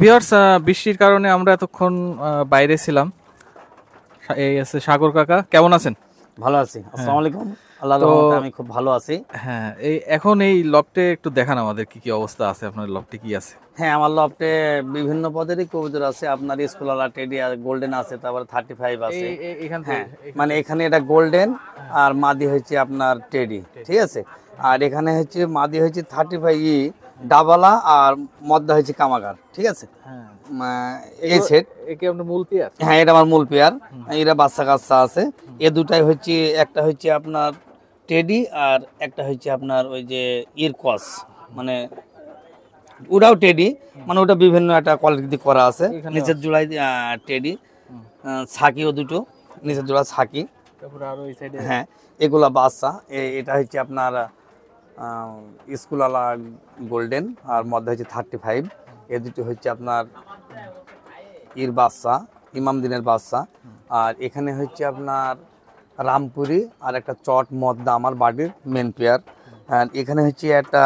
Viewers, বৃষ্টির কারণে আমরা এতক্ষণ বাইরে ছিলাম। এই আছে সাগর কাকা, কেমন আছেন? ভালো আছি, আসসালামু আলাইকুম। আল্লাহর তো রহমতে আমি খুব ভালো আছি। হ্যাঁ, এখন এই লফটে একটু দেখান আমাদের কি কি অবস্থা আছে, আপনার লফটে কি আছে? হ্যাঁ, আমার লফটে বিভিন্ন পদেরই কবুতর আছে। আপনার স্কুলালা, টেডি আর গোল্ডেন আছে, তারপর 35 আছে। এখান হ্যাঁ, থেকে মানে এখানে এটা গোল্ডেন আর মাদি হচ্ছে আপনার টেডি, ঠিক আছে। আর এখানে হচ্ছে মাদি হচ্ছে 35 ডাবলা আর মদ্দা হচ্ছে কামাগার, ঠিক আছে। হ্যাঁ, এই সেট একে আপনার মূল পেয়ার। হ্যাঁ, এটা আমার মূল পেয়ার। এরা বাচ্চা কাচ্চা আছে। এ দুটাই হচ্ছে, একটা হচ্ছে আপনার টেডি আর একটা হচ্ছে আপনার ওই যে ইরকস, মানে ওটাও টেডি, মানে ওটা বিভিন্ন একটা কোয়ালিটি করা আছে। নিচের জোড়ায় টেডি, ছাকিও দুটো, নিচের জোড়া ছাকি। তারপরে আরো এই সাইডে হ্যাঁ, এগুলা বাচ্চা। এটা হচ্ছে আপনার স্কুলালা গোল্ডেন আর মধ্যে হচ্ছে 35। এ দুটো হচ্ছে আপনার বাচ্চা, ইমাম দিনের বাচ্চা। আর এখানে হচ্ছে আপনার রামপুরি আর একটা চট মদ্দা আমার বাড়ির মেন পেয়ার। আর এখানে হচ্ছে একটা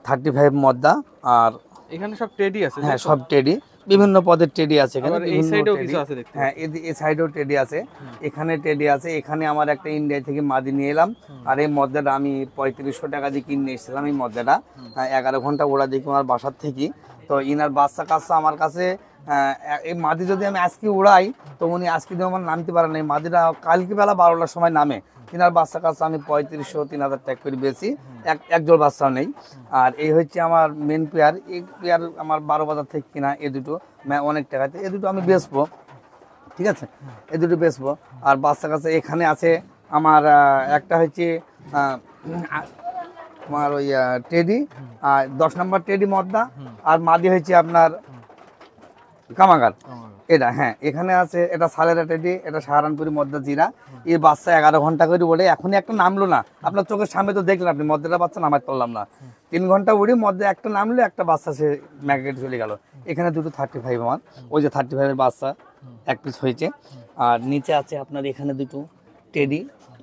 35 মদ্দা। আর এখানে সব টেডি আছে। হ্যাঁ, সব টেডি, বিভিন্ন পদের টেডি আছে এখানে। এই সাইডেও কিছু আছে দেখতে। হ্যাঁ, এই সাইডেও টেডি আছে, এখানে টেডি আছে। এখানে আমার একটা ইন্ডিয়া থেকে মাদি নিয়ে এলাম। আর এই মদ্দাটা আমি 3500 টাকা দিয়ে কিনে এসেছিলাম। এই মদ্দাটা 11 ঘন্টা ওরা দেখি আমার বাসার থেকে। তো ইনার বাচ্চা কাচ্চা আমার কাছে, এই মাদি যদি আমি আজকে উড়াই তো উনি আজকে দিয়ে আমার নামতে পারে না। এই মাদিটা কালকে বেলা 12টার সময় নামে। তিনার বাচ্চা কাচ্চা আমি 3500-3000 টাকা করে বেশি, এক জোড় বাচ্চা নেই। আর এই হচ্ছে আমার মেন পেয়ার। এই পেয়ার আমার 12 বাজার থেকে কিনা। এ দুটো অনেক টাকাতে, এ দুটো আমি বেচবো, ঠিক আছে। এ দুটো বেচবো। আর বাচ্চা কাচ্চা এখানে আছে আমার একটা হচ্ছে আমার ওই টেডি, আর 10 নম্বর টেডি মদ্দা। আর মাদি হচ্ছে আপনার কামাগার, এটা। হ্যাঁ, এখানে আছে এটা সালেরা টেডি, এটা সাহারানপুরি মদ্দা জিরা। এর বাচ্চা 11 ঘন্টা করে ওড়ে, এখনই একটা নামলো না। আপনার চোখের সামনে তো দেখলেন আপনি, মদ্দাটা বাচ্চা নামাতে পারলাম না। 3 ঘন্টা উড়ে মধ্যে একটা নামলো, একটা বাচ্চা সে ম্যাগনেট চলে গেল। এখানে দুটো 35 আমার, ওই যে 35 এর বাচ্চা এক পিস হয়েছে। আর নিচে আছে আপনার এখানে দুটো টেডি,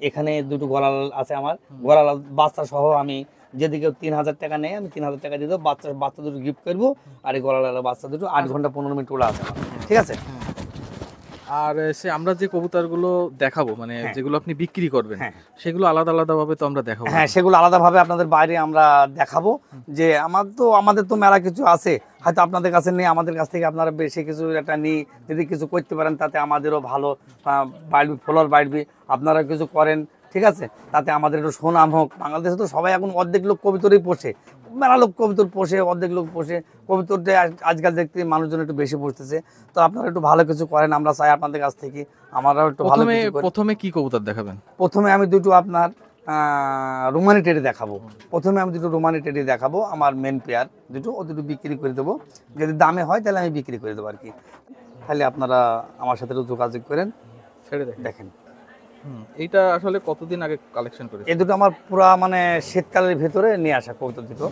এখানে দুটো গলাল আছে আমার। গলাল বাচ্চা সহ আমি যদি কেউ 3000 টাকা নেয় আমি 3000 টাকা দিয়ে দেবো। বাচ্চা দুটো গিফট করবো। আর এই গলাল বাচ্চা দুটো 8 ঘন্টা 15 মিনিট ওরা আছে, ঠিক আছে। আর আমরা যে কবুতরগুলো দেখাবো, মানে যেগুলো আপনি বিক্রি করবেন, সেগুলো আলাদা আলাদা ভাবে তো আমরা দেখাবো। হ্যাঁ, সেগুলো আলাদাভাবে আপনাদের বাইরে আমরা দেখাবো। যে আমাদের তো মেলা কিছু আছে, হয়তো আপনাদের কাছে নেই, আমাদের কাছ থেকে আপনারা বেশি কিছু একটা নিই। যদি কিছু করতে পারেন তাতে আমাদেরও ভালো বাড়বে, ফলোয়ার বাড়বে। আপনারা কিছু করেন, ঠিক আছে, তাতে আমাদের একটু সুনাম হোক। বাংলাদেশে তো সবাই এখন অর্ধেক লোক কবুতরই পোষে, মেলা লোক কবুতর পোষে, অর্ধেক লোক পোষে কবুতরটা। আজকাল দেখতে মানুষজন একটু বেশি পুষতেছে। তো আপনারা একটু ভালো কিছু করেন, আমরা চাই আপনাদের কাছ থেকে আমরাও একটু ভালো কিছু করি। প্রথমে কি কবুতর দেখাবেন? প্রথমে আমি দুটো আপনার রোমানি টেডি দেখাবো। প্রথমে আমি দুটো রোমানি টেডি দেখাবো, আমার মেন পেয়ার দুটো। ও দুটো বিক্রি করে দেবো, যদি দামে হয় তাহলে আমি বিক্রি করে দেবো আর কি। তাহলে আপনারা আমার সাথে একটু যোগাযোগ করেন, ছেড়ে দেখেন। এইটা আসলে কতদিন আগে কালেকশন করেছেন? এই দুটো আমার পুরা মানে শীতকালের ভেতরে নিয়ে আসা কবুতর দুটো,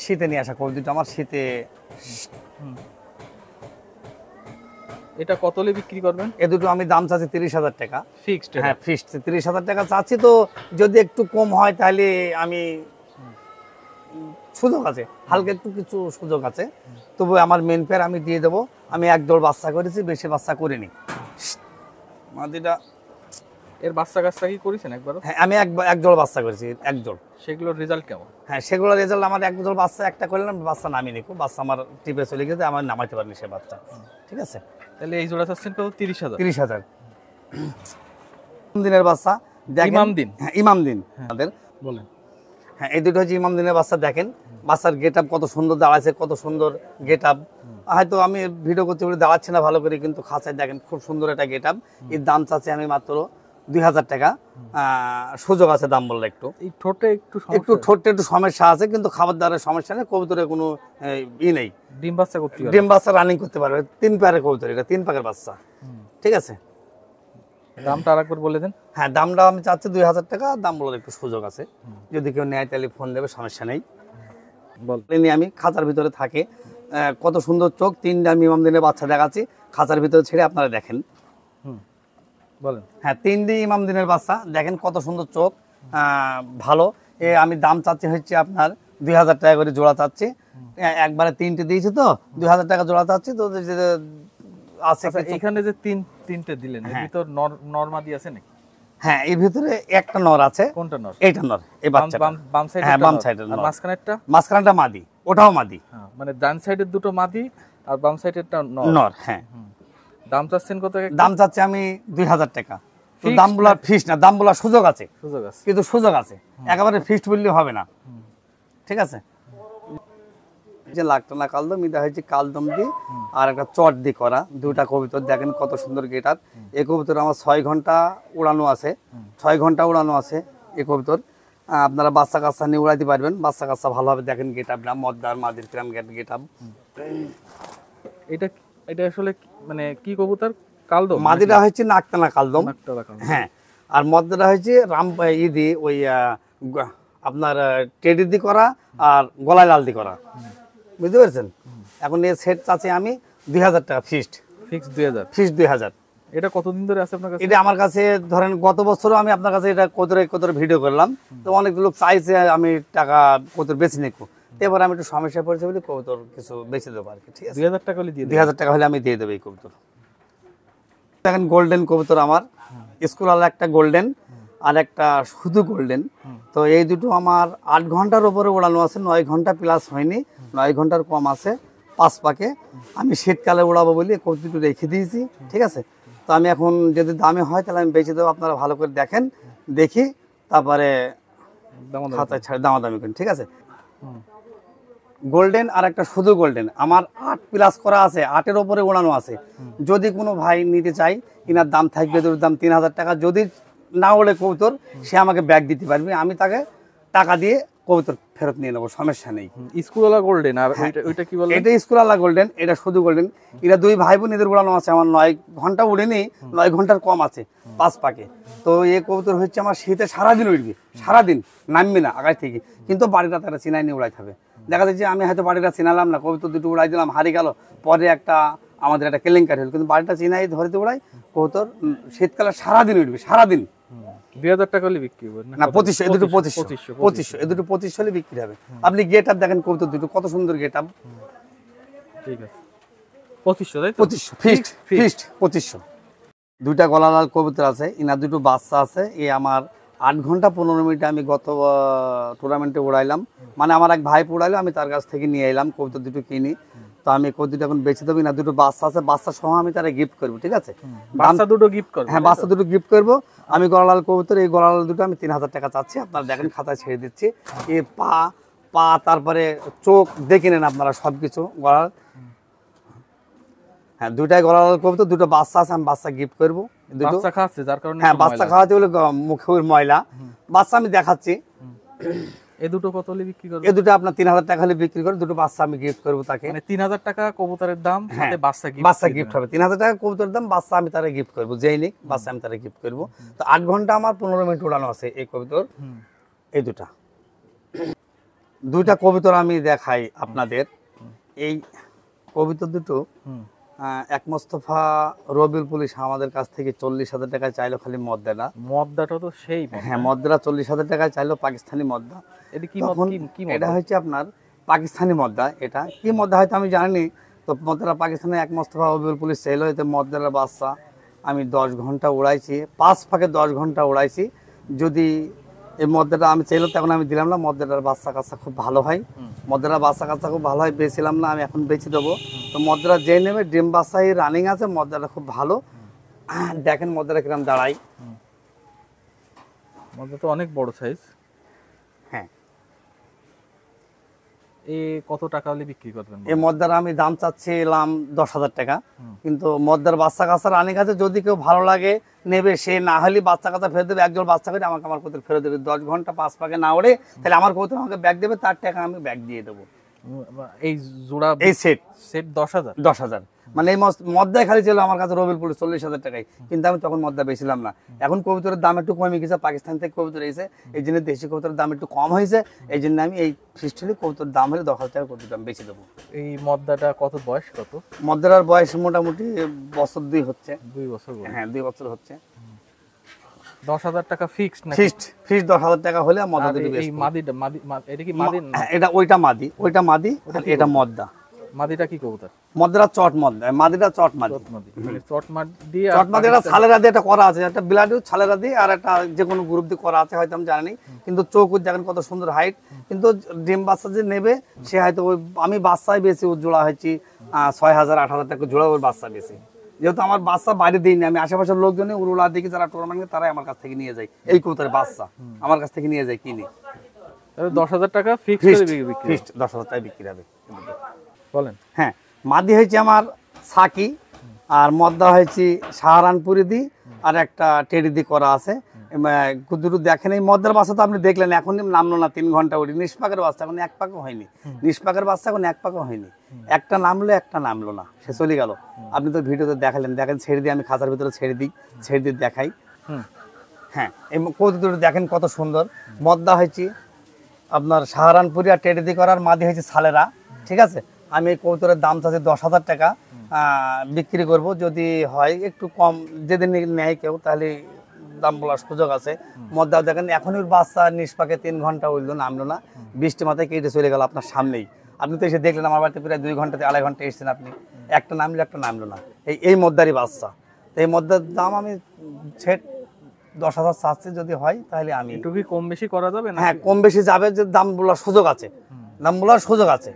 শীতে নিয়ে আসা কবুতর দুটো আমার শীতে। এটা কতলে বিক্রি করবেন? এ দুটো আমি দাম চাচ্ছি 30,000 টাকা ফিক্সড। হ্যাঁ, ফিক্সড 30,000 টাকা চাচ্ছি। তো যদি একটু কম হয় তাহলে আমি, সুযোগ আছে, হালকা একটু কিছু সুযোগ আছে। তবু আমার মেন পেয়ার আমি দিয়ে দেবো। আমি একদল বাচ্চা করেছি, বেশি বাচ্চা করিনি। মাদিটা এর বাচ্চা কাচ্চা কি করেছেন একবারও? হ্যাঁ, আমি একজোড় বাচ্চা করেছি, একজোড়। সেগুলোর রেজাল্ট কেমন? হ্যাঁ, সেগুলোর রেজাল্ট আমার একজোড় বাচ্চা একটা করলাম, বাচ্চা নামিয়ে নিকো, বাচ্চা আমার টিপে চলে গেছে, আমার নামাইতে পারিনি সে বাচ্চা, ঠিক আছে। তাহলে এই জোড়া চাচ্ছেন কত? 30,000। 30,000 দিনের বাচ্চা। ইমাম দিন? হ্যাঁ, ইমাম দিন আমাদের। বলেন। হ্যাঁ, এই দুটো হচ্ছে ইমাম দিনের বাচ্চা। দেখেন বাচ্চার গেট আপ কত সুন্দর দাঁড়াচ্ছে, কত সুন্দর গেট আপ। হয়তো আমি ভিডিও করতে বলে দাঁড়াচ্ছি না ভালো করে, কিন্তু খাঁচায় দেখেন খুব সুন্দর একটা গেট আপ। এর দাম চাচ্ছি আমি মাত্র 2,000 টাকা। সুযোগ আছে দাম বললে। একটু ঠোঁটে একটু সমস্যা আছে, কিন্তু খাবার দাবারের সমস্যা নেই, কবুতরের কোনো নেই। ডিম বাচ্চা করতে পারবে, ডিম বাচ্চা রানিং করতে পারবে। 3 পেয়ারের কবুতর, এটা 3 পাকের বাচ্চা, ঠিক আছে। দামটা আরেকবার বলে দেন। হ্যাঁ, দামটা আমি চাচ্ছি 2,000 টাকা। দাম বলার একটু সুযোগ আছে, যদি কেউ নেয় তাহলে ফোন দেবে, সমস্যা নেই। আমি খাঁচার ভিতরে থাকে, কত সুন্দর চোখ। 3টা আমি ইমাম দিনের বাচ্চা দেখাচ্ছি, খাঁচার ভিতরে ছেড়ে আপনারা দেখেন। বলেন। হ্যাঁ, 3টি ইমাম দিনের বাচ্চা, দেখেন কত সুন্দর চোখ, ভালো। আমি দাম চাচ্ছি হচ্ছে আপনার 2000 টাকা করে জোড়া চাচ্ছি। একবারে 3টে দিয়েছি তো 2000 টাকা জোড়া চাচ্ছি। তো আছে আচ্ছা, এখানে যে তিনটে দিলেন এর ভিতর নরমাদি আছে নাকি? হ্যাঁ, এর ভিতরে একটা নর আছে। কোনটা নর? এইটা নর, এই বাচ্চাটা। বাম সাইডে? হ্যাঁ, বাম সাইডের আর নর। মাঝখানেরটা? মাঝখানটা মাদি, ওটাও মাদি। হ্যাঁ, মানে ডান সাইডের দুটো মাদি আর বাম সাইডেরটা নর। নর, হ্যাঁ। দাম চাচ্ছেন কত? দাম চাচ্ছি আমি 2000 টাকা। তো দাম বলার ফিক্স না, দাম বলার সুযোগ আছে, সুযোগ আছে, কিন্তু সুযোগ আছে, একেবারে ফিক্সড বললে হবে না। ঠিক আছে। যে লাকটানা কালদম, এটা হচ্ছে কালদম দি আর একটা চট দি করা দুটা কবুতর। দেখেন কত সুন্দর গেটার। এই কবুতর আমার 6 ঘন্টা উড়ানো আছে, 6 ঘন্টা উড়ানো আছে এই কবুতর। আপনারা বাচ্চা কাচ্চা নিয়ে উড়াইতে পারবেন, বাচ্চা কাচ্চা ভালোভাবে দেখেন গেটাপ না, মদ্দার মাদির কিরাম গেটাপ। এটা এটা আসলে মানে কি কবুতর? কালদম? মাদিরা হচ্ছে নাকটানা কালদম, নাকটানা কালদম। হ্যাঁ। আর মদ্দাটা হচ্ছে ইদি ওই আপনার টেডি দি করা আর গলায় লাল দি করা, বুঝতে পেরেছেন? এখন এই সেট চাচ্ছি আমি 2000 টাকা ফিক্সড। ফিক্স 2000? ফিক্সড 2000। এটা কতদিন ধরে আছে আপনার কাছে? এটা আমার কাছে ধরেন গত বছরও আমি আপনার কাছে এটা কতরে ভিডিও করলাম, তো অনেক লোক চাইছে আমি টাকা কত বেশি নেব। এবার আমি একটু সমস্যা পড়েছে বলে কবুতর কিছু বেশি দেবো আর কি। ঠিক আছে, 2000 টাকা হলে দিয়ে দেব। 2000 টাকা হলে আমি দিয়ে দেবো এই কবুতর। দেখেন গোল্ডেন কবুতর আমার, স্কুল আলা একটা গোল্ডেন আর একটা শুধু গোল্ডেন। তো এই দুটো আমার 8 ঘন্টার উপরে উড়ানো আছে, 9 ঘন্টা প্লাস হয়নি, 9 ঘন্টার কম আছে। 5 পাকে আমি শীতকালে উড়াবো বলে কবুতর দুটো রেখে দিয়েছি। ঠিক আছে, তো আমি এখন যদি দামে হয় তাহলে আমি বেঁচে দেবো। আপনারা ভালো করে দেখেন, দেখি তারপরে খাতায় ছাড়ে দামাদামি করেন। ঠিক আছে, গোল্ডেন আর একটা শুধু গোল্ডেন আমার 8 প্লাস করা আছে, 8-এর ওপরে উড়ানো আছে। যদি কোনো ভাই নিতে চাই, ইনার দাম থাকবে দাম 3000 টাকা। যদি না ওড়ে কবুতর, সে আমাকে ব্যাগ দিতে পারবে, আমি তাকে টাকা দিয়ে কবুতর ফেরত নিয়ে নেবো, সমস্যা নেই। স্কুলওয়ালা গোল্ডেন আর ওইটা কি বলে? এটা স্কুলওয়ালা গোল্ডেন, এটা শুধু গোল্ডেন। এরা দুই ভাই বোন, এদের উড়ানো আছে আমার 9 ঘন্টা উড়েনি, 9 ঘন্টার কম আছে 5 পাকে। তো এই কবুতর হচ্ছে আমার শীতে সারাদিন উঠবে, সারাদিন নামবে না আগায় থেকে, কিন্তু বাড়িটা তারা চিনাই নিয়ে উড়াইতে হবে। দেখা যাচ্ছে আমি হয়তো বাড়িটা চিনালাম না, কবুতর দুটো উড়াই দিলাম, হারিয়ে গেল, পরে আমাদের একটা কেলেঙ্কারি হল। কিন্তু বাড়িটা চিনাই ধরে উড়াই, কবুতর শীতকালে সারাদিন উঠবে, সারাদিন। 2000 টাকা হলে বিক্রি করবেন না? 2500, এ দুটো 2500, এ দুটো 2500 হলে বিক্রি হবে। আপনি গেট আপ দেখেন কবুতর দুটো কত সুন্দর গেট আপ। ঠিক আছে, 2500 তাই তো? 2500 ফিক্সড 2500। দুইটা গলা লাল কবুতর আছে, ইনার দুটো বাচ্চা আছে। এই আমার 8 ঘন্টা 15 মিনিটে আমি গত টুর্নামেন্টে উড়াইলাম, মানে আমার এক ভাই উড়াইলো, আমি তার কাছ থেকে নিয়ে এলাম কবুতর দুটো কিনি। তো আমি কবুতর এখন বেঁচে দেবো না, দুটো বাচ্চা আছে, বাচ্চা সহ আমি তারা গিফট করবো। ঠিক আছে, বাচ্চা দুটো গিফট করব? হ্যাঁ, বাচ্চা দুটো গিফট করবো আমি। গলালাল কবুতর, এই গলালাল দুটো আমি 3000 টাকা চাচ্ছি। আপনারা দেখেন, খাতায় ছেড়ে দিচ্ছি। এই পা তারপরে চোখ দেখে নেন আপনারা সবকিছু গলার। হ্যাঁ, দুটাই গলালাল কবুতর, দুটো বাচ্চা আছে, আমি বাচ্চা গিফট করবো। বাচ্চা খাচ্ছে যার কারণে? হ্যাঁ, বাচ্চা খাওয়াতে বলে মুখের ময়লা, বাচ্চা আমি দেখাচ্ছি। এই দুটো কত হলে বিক্রি করবে? এই দুটো আপনার 3000 টাকা হলে বিক্রি করে, দুটো বাচ্চা আমি গিফট করবো তাকে। মানে 3000 টাকা কবুতরের দাম, সাথে বাচ্চা গিফট হবে। 3000 টাকা কবুতরের দাম, বাচ্চা আমি তারা গিফট করবো, যেই নিক বাচ্চা আমি তারা গিফট করবো। তো 8 ঘন্টা আমার 15 মিনিট উড়ানো আছে এই কবুতর। এই দুইটা কবুতর আমি দেখাই আপনাদের। এই কবুতর দুটো এক মোস্তফা রবিউল পুলিশ আমাদের কাছ থেকে 40,000 টাকায় চাইলো, খালি মদ্দাটা। মদ্দাটা তো সেই? হ্যাঁ, মদ্দাটা 40,000 টাকায় চাইলো, পাকিস্তানি মদ্দা। এটা কি এটা হচ্ছে আপনার পাকিস্তানি মদ্দা। এটা কি মদ্দা হয়তো আমি জানি। তো মদ্দাটা পাকিস্তানে এক মোস্তফা রবিউল পুলিশ চাইলো। এতে মদ্দাটার বাচ্চা আমি 10 ঘন্টা উড়াইছি, 5 ফাঁকে 10 ঘন্টা উড়াইছি। যদি এই মদ্দাটা আমি চাইলো তখন আমি দিলাম না। মদ্দাটার বাচ্চা কাচ্চা খুব ভালো হয়, মদ্দাটার বাচ্চা কাচ্চা খুব ভালো হয়, বেছিলাম না, আমি এখন বেছে দেবো। তো মদ্দাটা যে নেবে, ডিম বাচ্চা রানিং আছে, মদ্দাটা খুব ভালো। দেখেন মদ্দাটা কিরম দাঁড়াই। মদ্দা তো অনেক বড় সাইজ। হ্যাঁ, কত টাকা হলে বিক্রি করবেন? এই মদ্দার আমি দাম চাচ্ছিলাম 10,000 টাকা, কিন্তু মদ্দার বাচ্চা কাচ্চা রানিং আছে। যদি কেউ ভালো লাগে নেবে, সে না হলে বাচ্চা কাচ্চা ফেরত দেবে। একজন বাচ্চা করে আমাকে আমার কবুতর ফেরত দেবে। 10 ঘন্টা 5 পাকে না ওড়ে, তাহলে আমার কবুতর আমাকে ব্যাগ দেবে, তার টাকা আমি ব্যাগ দিয়ে দেবো। এই জোড়া, এই সেট 10,000? 10,000। মানে এই মদ্দায় খালি ছিল আমার কাছে রবিউল পুলিশ 40,000 টাকায়, কিন্তু আমি তখন মদ্দা বেছিলাম না। এখন কবুতরের দাম একটু কমে গেছে, পাকিস্তান থেকে কবুতর এসে, এই জন্য দেশি কবুতরের দাম একটু কম হয়েছে। এই জন্য আমি এই ফিস্টলি কবুতরের দাম হলে 10,000 টাকা কবুতর দাম বেশি দেবো। এই মদ্দাটা কত বয়স? কত মদ্দার বয়স মোটামুটি বছর 2 হচ্ছে। 2 বছর? হ্যাঁ, 2 বছর হচ্ছে। 10,000 টাকা ফিক্সড নাকি? ফিক্সড 10,000 টাকা হলে মদ্দা আর দুটো এই বেচবো। মাদিটা এটা কি মাদি না? হ্যাঁ, এটা ওইটা মাদি আর এটা মদ্দা। মাদিটা কি কবুতর? মদ্দাটা চট মদ্দা, মাদিটা চট মাদি। চট মাদি আর চট মাদি এটা ছালেরা দিয়ে এটা করা আছে, একটা বিলাডিও ছালেরা দিয়ে আর একটা যে কোনো গ্রুপ দিয়ে করা আছে, হয়তো আমি জানি। কিন্তু চোখ দেখেন কত সুন্দর হাইট। কিন্তু ডিম বাচ্চা যে নেবে সে হয়তো ওই আমি বাচ্চাই বেশি ওর জোড়া হয়েছি 6,000 8,000 টাকা জোড়া ওর বাচ্চা বেশি। যেহেতু আমার বাচ্চা বাইরে দিইনি, আমি আশেপাশের লোকজনে উড়ুলা দিকে যারা টুর্নামেন্ট তারাই আমার কাছ থেকে নিয়ে যায় এই কবুতরের বাচ্চা, আমার কাছ থেকে নিয়ে যায় কিনে। 10,000 টাকা ফিক্সড বিক্রি। ফিক্সড 10,000 টাকা বিক্রি হবে। বলেন। হ্যাঁ, মাদি হয়েছে আমার সাকি, আর মদ্দা হয়েছে সাহারানপুরি দি, আর একটা টেডি দি করা আছে। দুটো দেখেন, এই মদ্দার বাচ্চা তো আপনি দেখলেন, এখন নামলো না 3 ঘন্টা উঠি। নিষ্পাকের বাচ্চা এখন 1 পাকও হয়নি, নিষ্পাকের বাচ্চা এখন 1 পাকও হয়নি। একটা নামলো, একটা নামলো না, সে চলে গেল। আপনি তো ভিডিওতে দেখালেন, দেখেন ছেড়ে দিয়ে আমি খাঁচার ভিতরে ছেড়ে দিয়ে দেখাই। হ্যাঁ, এই কৌতুক দুটো দেখেন কত সুন্দর। মদ্দা হয়েছে আপনার সাহারানপুরি আর টেডি দি করার, মাদি হয়েছে সালেরা। ঠিক আছে, আমি এই কবুতরের দাম চাচ্ছি 10,000 টাকা বিক্রি করব। যদি হয় একটু কম, যেদিন নেয় কেউ, তাহলে দাম বলার সুযোগ আছে। মদ্দা দেখেন এখনই বাচ্চা নিষ্পাকে 3 ঘন্টা উঠলো, নামলো না, বৃষ্টি মাথায় কেটে চলে গেল আপনার সামনেই। আপনি তো এসে দেখলেন আমার বাড়িতে প্রায় 2 ঘন্টাতে 2.5 ঘন্টা এসেছেন আপনি, একটা নামলো একটা নামলো না। এই মদ্দারই বাচ্চা। তো এই মদ্দার দাম আমি সেট 10,000 চাচ্ছি, যদি হয় তাহলে আমি একটু কি কম বেশি করা যাবে না? হ্যাঁ, কম বেশি যাবে, যে দাম বলার সুযোগ আছে, দাম বলার সুযোগ আছে।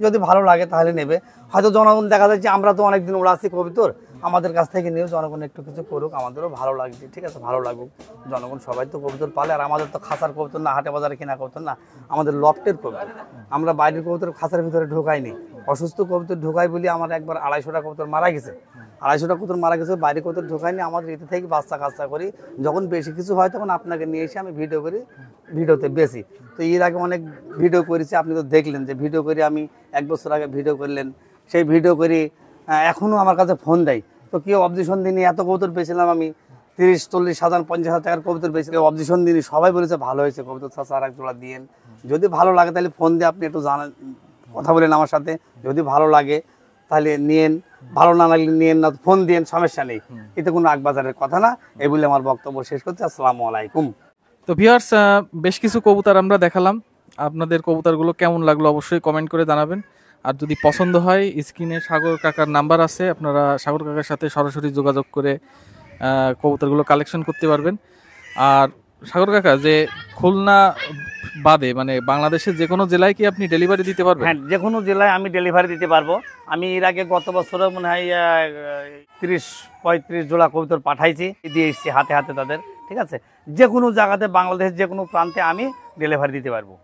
যদি ভালো লাগে তাহলে নেবে। হয়তো জনগণ দেখা যাচ্ছে, আমরা তো অনেকদিন ওড়াচ্ছি কবুতর, আমাদের কাছ থেকে নিয়েও জনগণ একটু কিছু করুক, আমাদেরও ভালো লাগছে। ঠিক আছে, ভালো লাগুক। জনগণ সবাই তো কবুতর পালে, আর আমাদের তো খাঁচার কবুতর না, হাটে বাজারে কেনা কবুতর না, আমাদের লফটের কবুতর। আমরা বাইরের কবুতর খাঁচার ভিতরে ঢোকাইনি, অসুস্থ কবুতর ঢোকাই বলি আমার একবার 250টা কবুতর মারা গেছে। 250টা কবুতর মারা গেছে, বাইরে কবুতর ঢোকাইনি। আমাদের এতে থেকে বাচ্চা কাচ্চা করি, যখন বেশি কিছু হয় তখন আপনাকে নিয়ে এসে আমি ভিডিও করি, ভিডিওতে বেশি। তো এর আগে অনেক ভিডিও করেছি, আপনি তো দেখলেন যে ভিডিও করে আমি 1 বছর আগে ভিডিও করলেন, সেই ভিডিও করি এখনও আমার কাছে ফোন দেয়। তো কেউ অবজেকশন দিনই, এত কবুতর পেয়েছিলাম আমি 30-40,000 50,000 টাকার কবুতর পেয়েছি, কেউ অবজেকশন দিনই, সবাই বলেছে ভালো হয়েছে কবুতর, চাচা আর এক জোড়া দিয়েন। যদি ভালো লাগে তাহলে ফোন দিয়ে আপনি একটু জানান, কথা বলেন আমার সাথে, যদি ভালো লাগে তাহলে নিয়েন, ভালো না লাগলে নিয়েন না, ফোন দিয়েন, সমস্যা নেই। এতে কোনো আগবাজারের কথা না। এই বলে আমার বক্তব্য শেষ করছি। আসসালামু আলাইকুম। তো ভিউয়ার্স, বেশ কিছু কবুতর আমরা দেখালাম, আপনাদের কবুতরগুলো কেমন লাগলো অবশ্যই কমেন্ট করে জানাবেন। আর যদি পছন্দ হয়, স্ক্রিনে সাগর কাকার নাম্বার আছে, আপনারা সাগর কাকার সাথে সরাসরি যোগাযোগ করে কবুতরগুলো কালেকশন করতে পারবেন। আর সাগর কাকা, যে খুলনা বাদে মানে বাংলাদেশের যে কোনো জেলায় কি আপনি ডেলিভারি দিতে পারবেন? হ্যাঁ, যে কোনো জেলায় আমি ডেলিভারি দিতে পারবো। আমি এর আগে গত বছরে মনে হয় 30-35 জোড়া কবুতর পাঠাইছি, দিয়ে এসেছি হাতে হাতে তাদের। ঠিক আছে, যে কোনো জায়গাতে, বাংলাদেশের যে কোনো প্রান্তে আমি ডেলিভারি দিতে পারবো।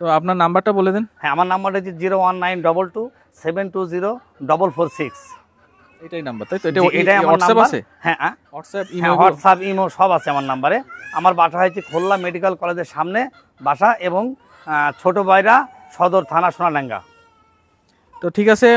তো আপনার নাম্বারটা বলে দেন। হ্যাঁ, আমার নাম্বারটা হচ্ছে 01922720446। এটাই নাম্বার, তাই তো? এটাই আমার হোয়াটসঅ্যাপ নাম্বার। আছে? হ্যাঁ, হোয়াটসঅ্যাপ, হোয়াটসঅ্যাপ, ইমো সব আছে আমার নাম্বারে। আমার বাসা হচ্ছে খুলনা মেডিকেল কলেজের সামনে বাসা, এবং ছোট বাইরা সদর থানা সোনাডাঙ্গা। তো ঠিক আছে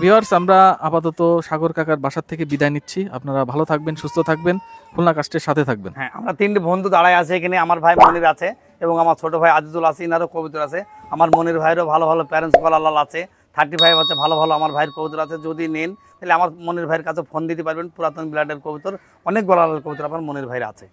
ভিউয়ার্স, আমরা আপাতত সাগর কাকার বাসার থেকে বিদায় নিচ্ছি। আপনারা ভালো থাকবেন, সুস্থ থাকবেন, খুলনা কাস্টের সাথে থাকবেন। হ্যাঁ, আমরা 3টে বন্ধু দাঁড়ায় আছে এখানে। আমার ভাই মনির আছে, এবং আমার ছোট ভাই আজিজুল আছে, ইনারও কবুতর আছে। আমার মনির ভাইয়েরও ভালো ভালো প্যারেন্টস গলালাল আছে, 35 আছে, ভালো ভালো আমার ভাইয়ের কবুতর আছে। যদি নেন তাহলে আমার মনির ভাইয়ের কাছে ফোন দিতে পারবেন। পুরাতন ব্লাডের কবুতর, অনেক গলালাল কবুতর আমার মনির ভাইয়ের আছে।